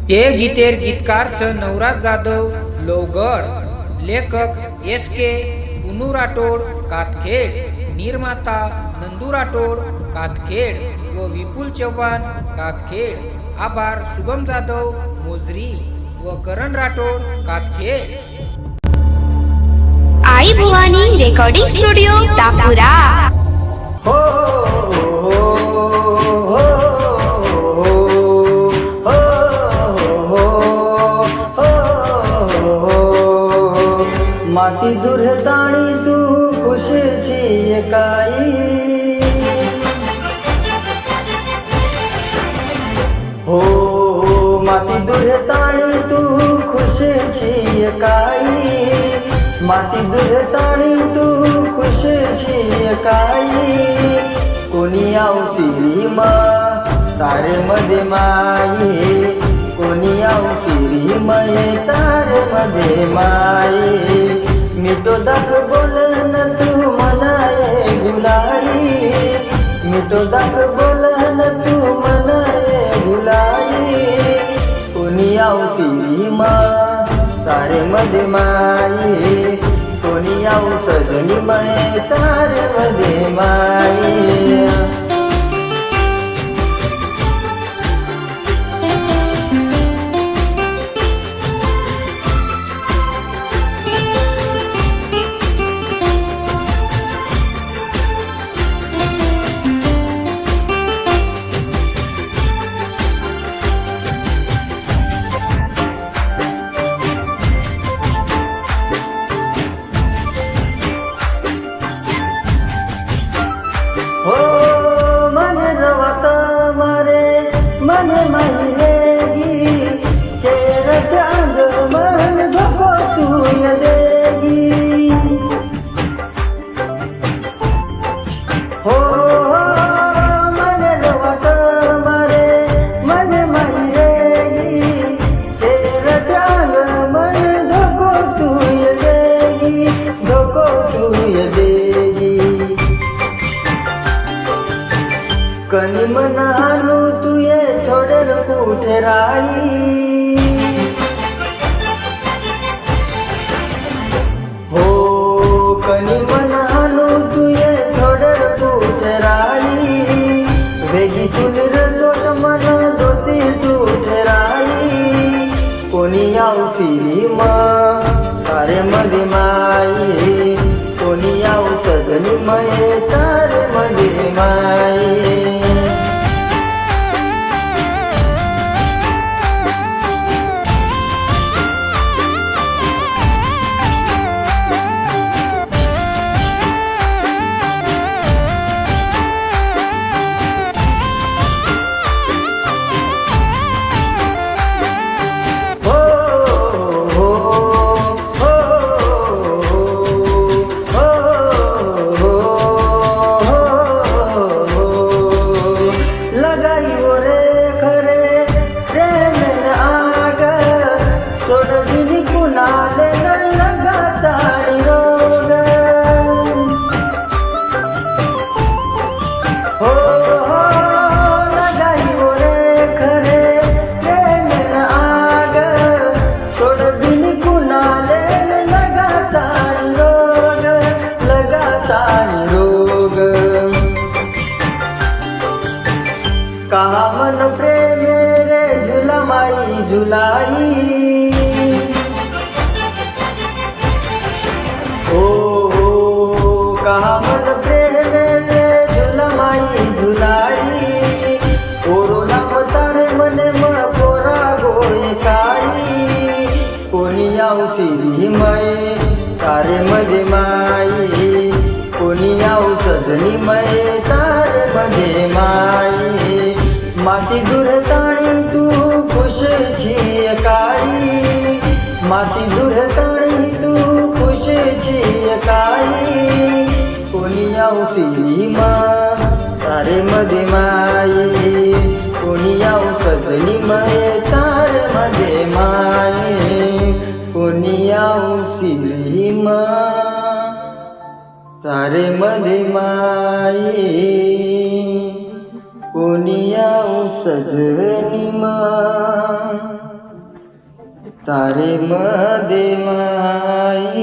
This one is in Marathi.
हे गीतेर गीतकार नवराज जाधव लोहगड, लेखक SK पुनू राठोड कातखेड, निर्माता नंदू राठोड कातखेड व विपुल चव्हाण कातखेड. आभार शुभम जाधव मोजरी व करण राठोड कातखेड. आई भवानी रेकॉर्डिंग स्टुडिओ टापुरा. हो माती दुर्ताणी तू खुशीची एकाई हो माती दुर्ताणी तू खुशीची एकाई माती दुर्ताणी तू खुशीची एकाई कोणी औसिरी मा तारे मध्ये माई कोणी औसिरी मये तारे मध्ये माई मिठो दाख बोलन तू मनाए भुलाई मिठो दाख बोलन तू मनाए भुलाई कोणी औसिरी मा तारे मध्ये माई कोणी सजनी मये तारे मध्ये माई. हो मन रवत मारे मन महिलेगी केर चांद मन धोको तू ये देगी हो मन रवत मारे मन महिलेगी केर चांद मन धोको तू ये देगी धोको तू ये देगी कनी मनानू तू ये छोड़र कुठे राई हो कनी मनानू तू ये छोड़र कुठे राई वेगी तू निर्दोष मन दोषी तू ठराई कोणी औसिरी मा तारे मध्ये माई कोणी सजनी मये तारे मध्ये माई. कुणाले न लगाताळी रोग हो हो लगाई रे खरे प्रेम न आग सोड बिन कुणाले न लगाताळी रोग कहा मन प्रेम रे झुलमाई झुलाई कहा मन प्रेम रे झुलमाई झुलाई ओरो नाम तारे मने म पोरा गोय काई कोणी औसिरी मये तारे मध्ये माई कोणी सजनी मये तारे मध्ये माई माती दुर्ताणी तू खुशीची एकाई माती दुर्ताणी तू खुशीची एकाई कोणी औसिरी मा तारे मध्ये माई कोणी सजनी मये तारे मध्ये माई कोणी औसिरी मा तारे मध्ये माई कोणी सजनी मा तारे मध्ये माई